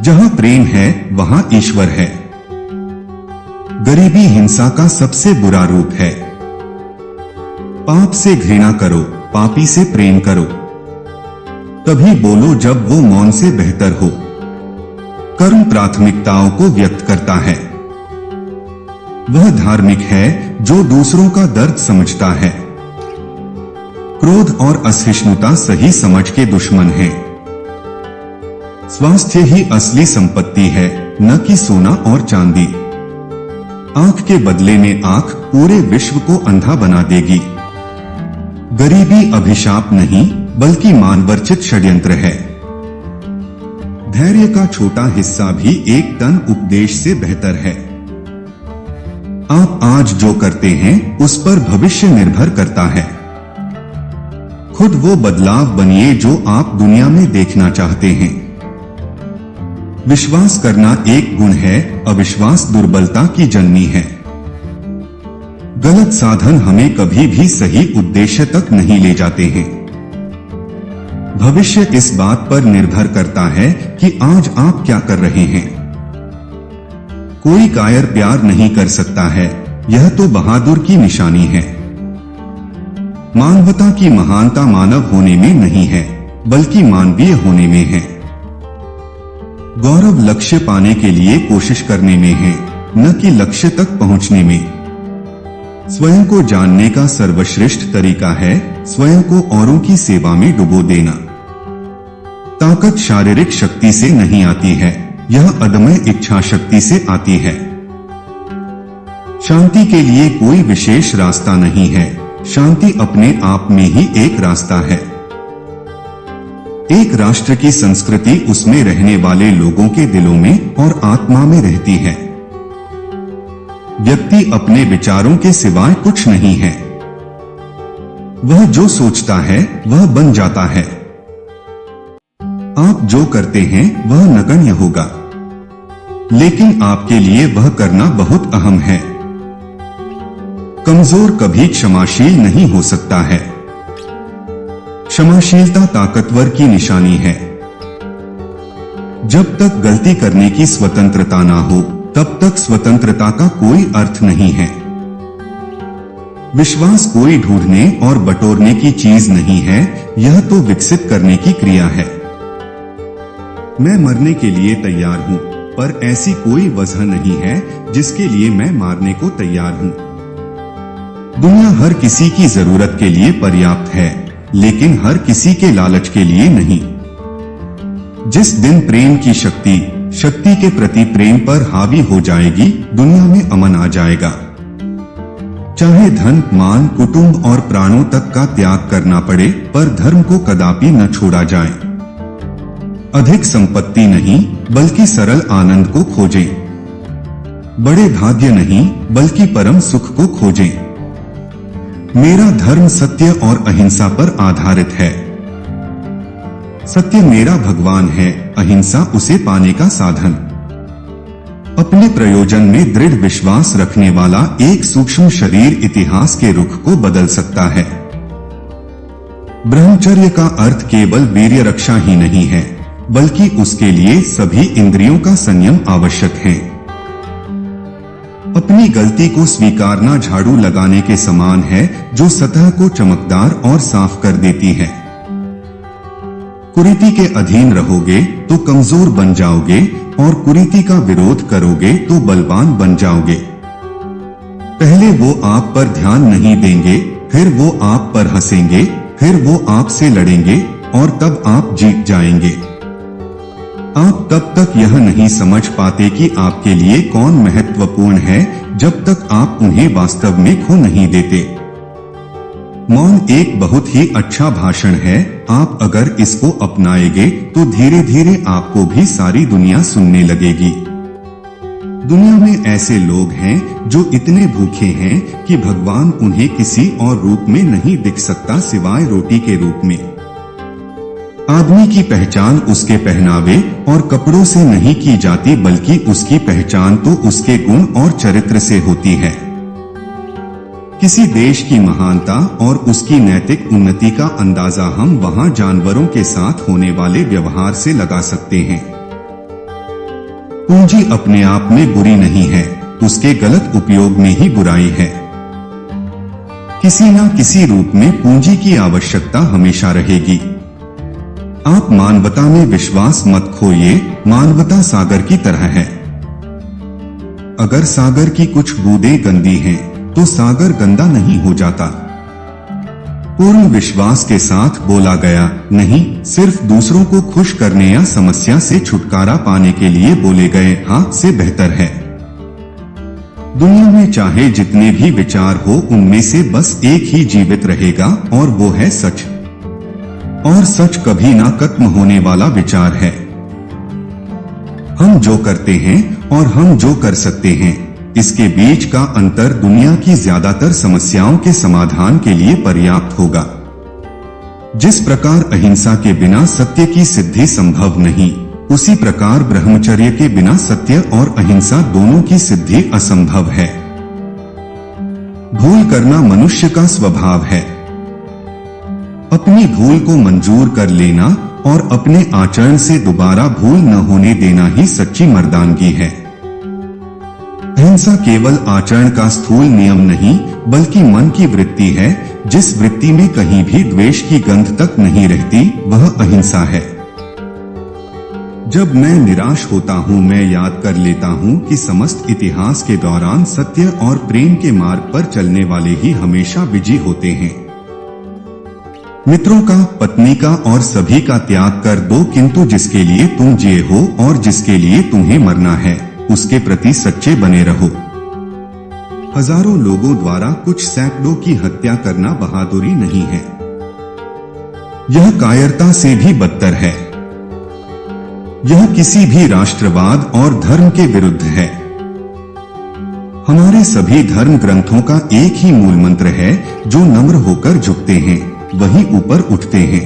जहाँ प्रेम है वहाँ ईश्वर है। गरीबी हिंसा का सबसे बुरा रूप है। पाप से घृणा करो, पापी से प्रेम करो। तभी बोलो जब वो मौन से बेहतर हो। कर्म प्राथमिकताओं को व्यक्त करता है। वह धार्मिक है जो दूसरों का दर्द समझता है। क्रोध और असहिष्णुता सही समझ के दुश्मन है। स्वास्थ्य ही असली संपत्ति है, न कि सोना और चांदी। आंख के बदले में आंख पूरे विश्व को अंधा बना देगी। गरीबी अभिशाप नहीं बल्कि मानवर्चित षड्यंत्र है। धैर्य का छोटा हिस्सा भी एक टन उपदेश से बेहतर है। आप आज जो करते हैं उस पर भविष्य निर्भर करता है। खुद वो बदलाव बनिए जो आप दुनिया में देखना चाहते हैं। विश्वास करना एक गुण है, अविश्वास दुर्बलता की जननी है। गलत साधन हमें कभी भी सही उद्देश्य तक नहीं ले जाते हैं। भविष्य इस बात पर निर्भर करता है कि आज आप क्या कर रहे हैं। कोई कायर प्यार नहीं कर सकता है, यह तो बहादुर की निशानी है। मानवता की महानता मानव होने में नहीं है बल्कि मानवीय होने में है। गौरव लक्ष्य पाने के लिए कोशिश करने में है, न कि लक्ष्य तक पहुंचने में। स्वयं को जानने का सर्वश्रेष्ठ तरीका है स्वयं को औरों की सेवा में डुबो देना। ताकत शारीरिक शक्ति से नहीं आती है, यह अदम्य इच्छा शक्ति से आती है। शांति के लिए कोई विशेष रास्ता नहीं है, शांति अपने आप में ही एक रास्ता है। एक राष्ट्र की संस्कृति उसमें रहने वाले लोगों के दिलों में और आत्मा में रहती है। व्यक्ति अपने विचारों के सिवाय कुछ नहीं है। वह जो सोचता है वह बन जाता है। आप जो करते हैं वह नगण्य होगा, लेकिन आपके लिए वह करना बहुत अहम है। कमजोर कभी क्षमाशील नहीं हो सकता है। क्षमाशीलता ताकतवर की निशानी है। जब तक गलती करने की स्वतंत्रता ना हो तब तक स्वतंत्रता का कोई अर्थ नहीं है। विश्वास कोई ढूंढने और बटोरने की चीज नहीं है, यह तो विकसित करने की क्रिया है। मैं मरने के लिए तैयार हूं, पर ऐसी कोई वजह नहीं है जिसके लिए मैं मारने को तैयार हूं। दुनिया हर किसी की जरूरत के लिए पर्याप्त है, लेकिन हर किसी के लालच के लिए नहीं। जिस दिन प्रेम की शक्ति के प्रति प्रेम पर हावी हो जाएगी, दुनिया में अमन आ जाएगा। चाहे धन, मान, कुटुंब और प्राणों तक का त्याग करना पड़े, पर धर्म को कदापि न छोड़ा जाए। अधिक संपत्ति नहीं बल्कि सरल आनंद को खोजें। बड़े भाग्य नहीं बल्कि परम सुख को खोजें। मेरा धर्म सत्य और अहिंसा पर आधारित है। सत्य मेरा भगवान है, अहिंसा उसे पाने का साधन। अपने प्रयोजन में दृढ़ विश्वास रखने वाला एक सूक्ष्म शरीर इतिहास के रुख को बदल सकता है। ब्रह्मचर्य का अर्थ केवल वीर्य रक्षा ही नहीं है, बल्कि उसके लिए सभी इंद्रियों का संयम आवश्यक है। अपनी गलती को स्वीकारना झाड़ू लगाने के समान है, जो सतह को चमकदार और साफ कर देती है। कुरीति के अधीन रहोगे तो कमजोर बन जाओगे, और कुरीति का विरोध करोगे तो बलवान बन जाओगे। पहले वो आप पर ध्यान नहीं देंगे, फिर वो आप पर हंसेंगे, फिर वो आपसे लड़ेंगे, और तब आप जीत जाएंगे। आप तब तक यह नहीं समझ पाते कि आपके लिए कौन महत्वपूर्ण है, जब तक आप उन्हें वास्तव में खो नहीं देते। मौन एक बहुत ही अच्छा भाषण है। आप अगर इसको अपनाएंगे तो धीरे धीरे आपको भी सारी दुनिया सुनने लगेगी। दुनिया में ऐसे लोग हैं जो इतने भूखे हैं कि भगवान उन्हें किसी और रूप में नहीं दिख सकता सिवाय रोटी के रूप में। आदमी की पहचान उसके पहनावे और कपड़ों से नहीं की जाती, बल्कि उसकी पहचान तो उसके गुण और चरित्र से होती है। किसी देश की महानता और उसकी नैतिक उन्नति का अंदाजा हम वहां जानवरों के साथ होने वाले व्यवहार से लगा सकते हैं। पूंजी अपने आप में बुरी नहीं है, उसके गलत उपयोग में ही बुराई है। किसी न किसी रूप में पूंजी की आवश्यकता हमेशा रहेगी। आप मानवता में विश्वास मत खोइए, मानवता सागर की तरह है। अगर सागर की कुछ बूंदें गंदी हैं, तो सागर गंदा नहीं हो जाता। पूर्ण विश्वास के साथ बोला गया नहीं सिर्फ दूसरों को खुश करने या समस्या से छुटकारा पाने के लिए बोले गए हाँ से बेहतर है। दुनिया में चाहे जितने भी विचार हो, उनमें से बस एक ही जीवित रहेगा और वो है सच। और सच कभी ना खत्म होने वाला विचार है। हम जो करते हैं और हम जो कर सकते हैं, इसके बीच का अंतर दुनिया की ज्यादातर समस्याओं के समाधान के लिए पर्याप्त होगा। जिस प्रकार अहिंसा के बिना सत्य की सिद्धि संभव नहीं, उसी प्रकार ब्रह्मचर्य के बिना सत्य और अहिंसा दोनों की सिद्धि असंभव है। भूल करना मनुष्य का स्वभाव है। अपनी भूल को मंजूर कर लेना और अपने आचरण से दोबारा भूल न होने देना ही सच्ची मर्दानगी है। अहिंसा केवल आचरण का स्थूल नियम नहीं, बल्कि मन की वृत्ति है। जिस वृत्ति में कहीं भी द्वेष की गंध तक नहीं रहती, वह अहिंसा है। जब मैं निराश होता हूँ, मैं याद कर लेता हूँ कि समस्त इतिहास के दौरान सत्य और प्रेम के मार्ग पर चलने वाले ही हमेशा विजयी होते हैं। मित्रों का, पत्नी का और सभी का त्याग कर दो, किंतु जिसके लिए तुम जिए हो और जिसके लिए तुम्हें मरना है, उसके प्रति सच्चे बने रहो। हजारों लोगों द्वारा कुछ सैकड़ों की हत्या करना बहादुरी नहीं है, यह कायरता से भी बदतर है। यह किसी भी राष्ट्रवाद और धर्म के विरुद्ध है। हमारे सभी धर्म ग्रंथों का एक ही मूल मंत्र है, जो नम्र होकर झुकते हैं वही ऊपर उठते हैं।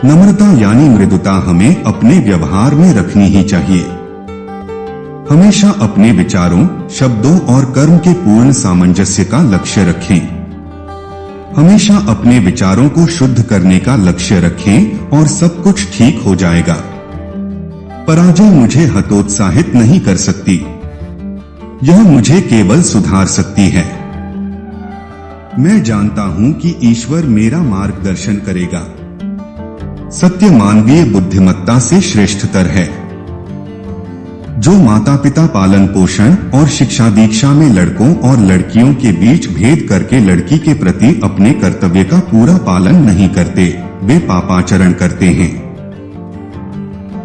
नम्रता यानी मृदुता हमें अपने व्यवहार में रखनी ही चाहिए। हमेशा अपने विचारों, शब्दों और कर्म के पूर्ण सामंजस्य का लक्ष्य रखें। हमेशा अपने विचारों को शुद्ध करने का लक्ष्य रखें और सब कुछ ठीक हो जाएगा। पराजय मुझे हतोत्साहित नहीं कर सकती, यह मुझे केवल सुधार सकती है। मैं जानता हूं कि ईश्वर मेरा मार्गदर्शन करेगा। सत्य मानवीय बुद्धिमत्ता से श्रेष्ठतर है। जो माता पिता पालन पोषण और शिक्षा दीक्षा में लड़कों और लड़कियों के बीच भेद करके लड़की के प्रति अपने कर्तव्य का पूरा पालन नहीं करते, वे पापाचरण करते हैं।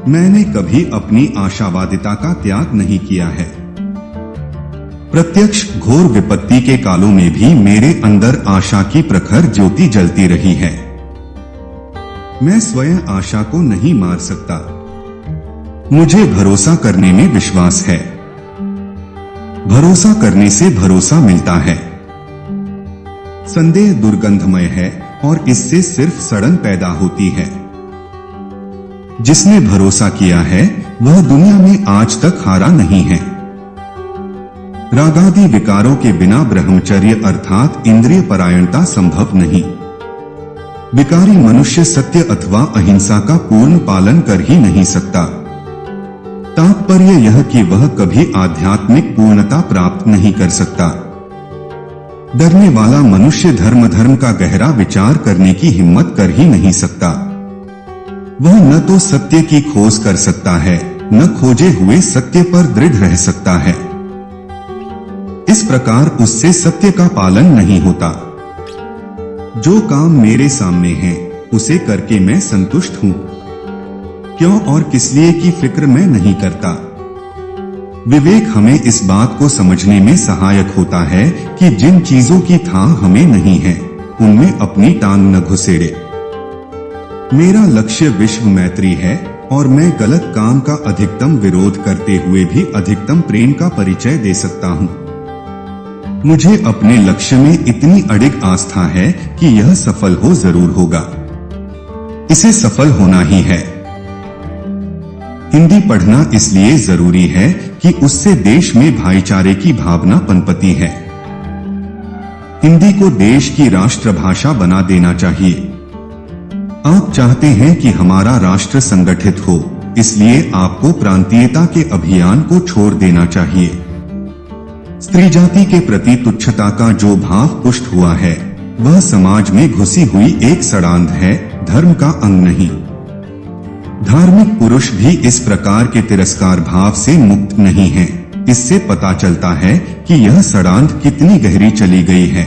मैंने कभी अपनी आशावादिता का त्याग नहीं किया है। प्रत्यक्ष घोर विपत्ति के कालों में भी मेरे अंदर आशा की प्रखर ज्योति जलती रही है। मैं स्वयं आशा को नहीं मार सकता। मुझे भरोसा करने में विश्वास है। भरोसा करने से भरोसा मिलता है। संदेह दुर्गंधमय है और इससे सिर्फ सड़न पैदा होती है। जिसने भरोसा किया है वह दुनिया में आज तक हारा नहीं है। रागादि विकारों के बिना ब्रह्मचर्य अर्थात इंद्रिय परायणता संभव नहीं। विकारी मनुष्य सत्य अथवा अहिंसा का पूर्ण पालन कर ही नहीं सकता। तात्पर्य यह कि वह कभी आध्यात्मिक पूर्णता प्राप्त नहीं कर सकता। डरने वाला मनुष्य धर्म का गहरा विचार करने की हिम्मत कर ही नहीं सकता। वह न तो सत्य की खोज कर सकता है, न खोजे हुए सत्य पर दृढ़ रह सकता है। इस प्रकार उससे सत्य का पालन नहीं होता। जो काम मेरे सामने है उसे करके मैं संतुष्ट हूं। क्यों और किस लिए की फिक्र मैं नहीं करता। विवेक हमें इस बात को समझने में सहायक होता है कि जिन चीजों की थाह हमें नहीं है, उनमें अपनी टांग न घुसेड़े। मेरा लक्ष्य विश्व मैत्री है और मैं गलत काम का अधिकतम विरोध करते हुए भी अधिकतम प्रेम का परिचय दे सकता हूं। मुझे अपने लक्ष्य में इतनी अडिग आस्था है कि यह सफल हो जरूर होगा। इसे सफल होना ही है। हिंदी पढ़ना इसलिए जरूरी है कि उससे देश में भाईचारे की भावना पनपती है। हिंदी को देश की राष्ट्रभाषा बना देना चाहिए। आप चाहते हैं कि हमारा राष्ट्र संगठित हो, इसलिए आपको प्रांतीयता के अभियान को छोड़ देना चाहिए। स्त्री जाति के प्रति तुच्छता का जो भाव पुष्ट हुआ है वह समाज में घुसी हुई एक सड़ांध है, धर्म का अंग नहीं। धार्मिक पुरुष भी इस प्रकार के तिरस्कार भाव से मुक्त नहीं है। इससे पता चलता है कि यह सड़ांध कितनी गहरी चली गई है।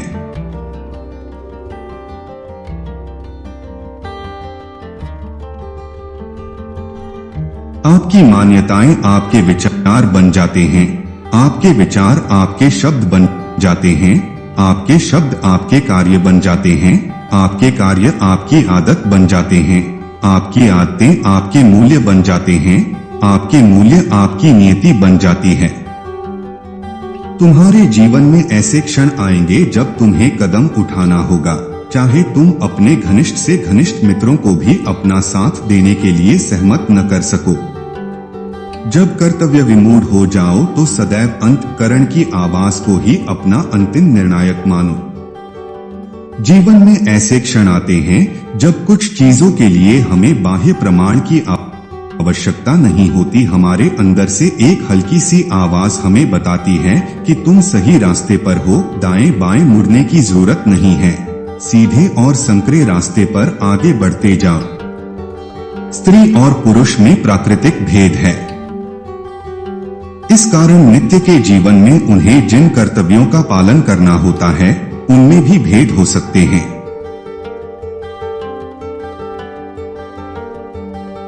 आपकी मान्यताएं आपके विचार बन जाते हैं, आपके विचार आपके शब्द बन जाते हैं, आपके शब्द आपके कार्य बन जाते हैं, आपके कार्य आपकी आदत बन जाते हैं, आपकी आदतें आपके मूल्य बन जाते हैं, आपके मूल्य आपकी नियति बन जाती है। तुम्हारे जीवन में ऐसे क्षण आएंगे जब तुम्हें कदम उठाना होगा, चाहे तुम अपने घनिष्ठ से घनिष्ठ मित्रों को भी अपना साथ देने के लिए सहमत न कर सको। जब कर्तव्य विमूढ़ हो जाओ तो सदैव अंतःकरण की आवाज को ही अपना अंतिम निर्णायक मानो। जीवन में ऐसे क्षण आते हैं जब कुछ चीजों के लिए हमें बाह्य प्रमाण की आवश्यकता नहीं होती। हमारे अंदर से एक हल्की सी आवाज हमें बताती है कि तुम सही रास्ते पर हो, दाएं बाएं मुड़ने की जरूरत नहीं है, सीधे और संकरे रास्ते पर आगे बढ़ते जाओ। स्त्री और पुरुष में प्राकृतिक भेद है। इस कारण नित्य के जीवन में उन्हें जिन कर्तव्यों का पालन करना होता है उनमें भी भेद हो सकते हैं।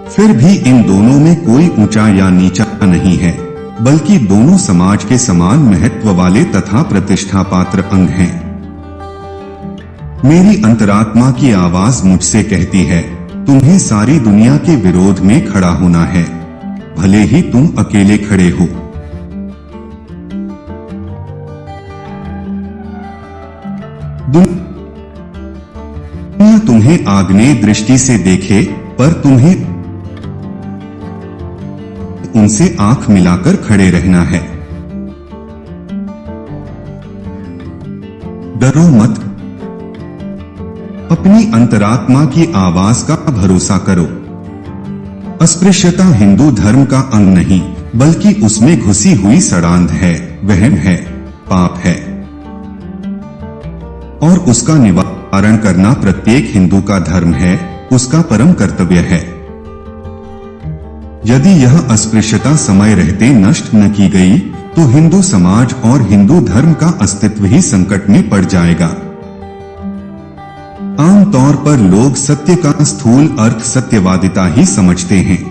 फिर भी इन दोनों में कोई ऊंचा या नीचा नहीं है, बल्कि दोनों समाज के समान महत्व वाले तथा प्रतिष्ठा पात्र अंग हैं। मेरी अंतरात्मा की आवाज मुझसे कहती है, तुम्हें सारी दुनिया के विरोध में खड़ा होना है, भले ही तुम अकेले खड़े हो। दुनिया तुम्हें आग्नेय दृष्टि से देखे, पर तुम्हें उनसे आंख मिलाकर खड़े रहना है। डरो मत, अपनी अंतरात्मा की आवाज का भरोसा करो। अस्पृश्यता हिंदू धर्म का अंग नहीं, बल्कि उसमें घुसी हुई सड़ांध है, वहम है, पाप है, और उसका निवारण करना प्रत्येक हिंदू का धर्म है, उसका परम कर्तव्य है। यदि यह अस्पृश्यता समय रहते नष्ट न की गई तो हिंदू समाज और हिंदू धर्म का अस्तित्व ही संकट में पड़ जाएगा। आमतौर पर लोग सत्य का स्थूल अर्थ सत्यवादिता ही समझते हैं,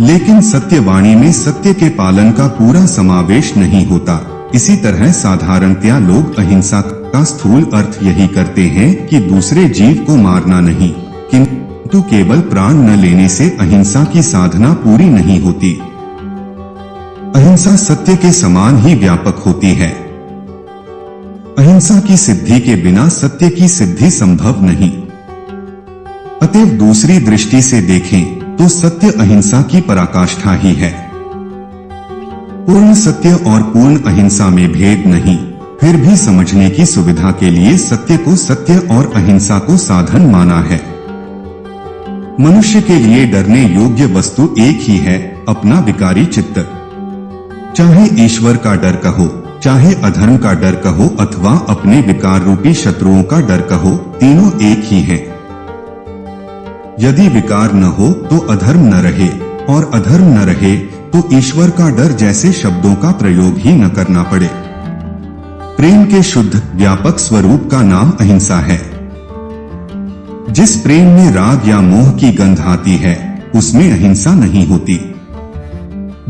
लेकिन सत्यवाणी में सत्य के पालन का पूरा समावेश नहीं होता। इसी तरह साधारणतया लोग अहिंसा का स्थूल अर्थ यही करते हैं कि दूसरे जीव को मारना नहीं, किंतु केवल प्राण न लेने से अहिंसा की साधना पूरी नहीं होती। अहिंसा सत्य के समान ही व्यापक होती है। अहिंसा की सिद्धि के बिना सत्य की सिद्धि संभव नहीं। अतएव दूसरी दृष्टि से देखें तो सत्य अहिंसा की पराकाष्ठा ही है। पूर्ण सत्य और पूर्ण अहिंसा में भेद नहीं, फिर भी समझने की सुविधा के लिए सत्य को सत्य और अहिंसा को साधन माना है। मनुष्य के लिए डरने योग्य वस्तु एक ही है, अपना विकारी चित्त। चाहे ईश्वर का डर कहो, चाहे अधर्म का डर कहो अथवा अपने विकार रूपी शत्रुओं का डर कहो, तीनों एक ही हैं। यदि विकार न हो तो अधर्म न रहे, और अधर्म न रहे तो ईश्वर का डर जैसे शब्दों का प्रयोग ही न करना पड़े। प्रेम के शुद्ध व्यापक स्वरूप का नाम अहिंसा है। जिस प्रेम में राग या मोह की गंध आती है उसमें अहिंसा नहीं होती।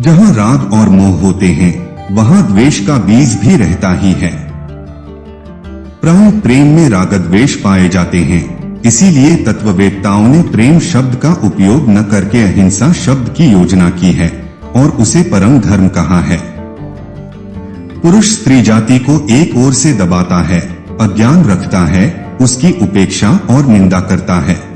जहां राग और मोह होते हैं वहां द्वेष का बीज भी रहता ही है। प्राण प्रेम में राग द्वेष पाए जाते हैं, इसीलिए तत्ववेत्ताओं ने प्रेम शब्द का उपयोग न करके अहिंसा शब्द की योजना की है और उसे परम धर्म कहा है। पुरुष स्त्री जाति को एक ओर से दबाता है, अज्ञान रखता है, उसकी उपेक्षा और निंदा करता है।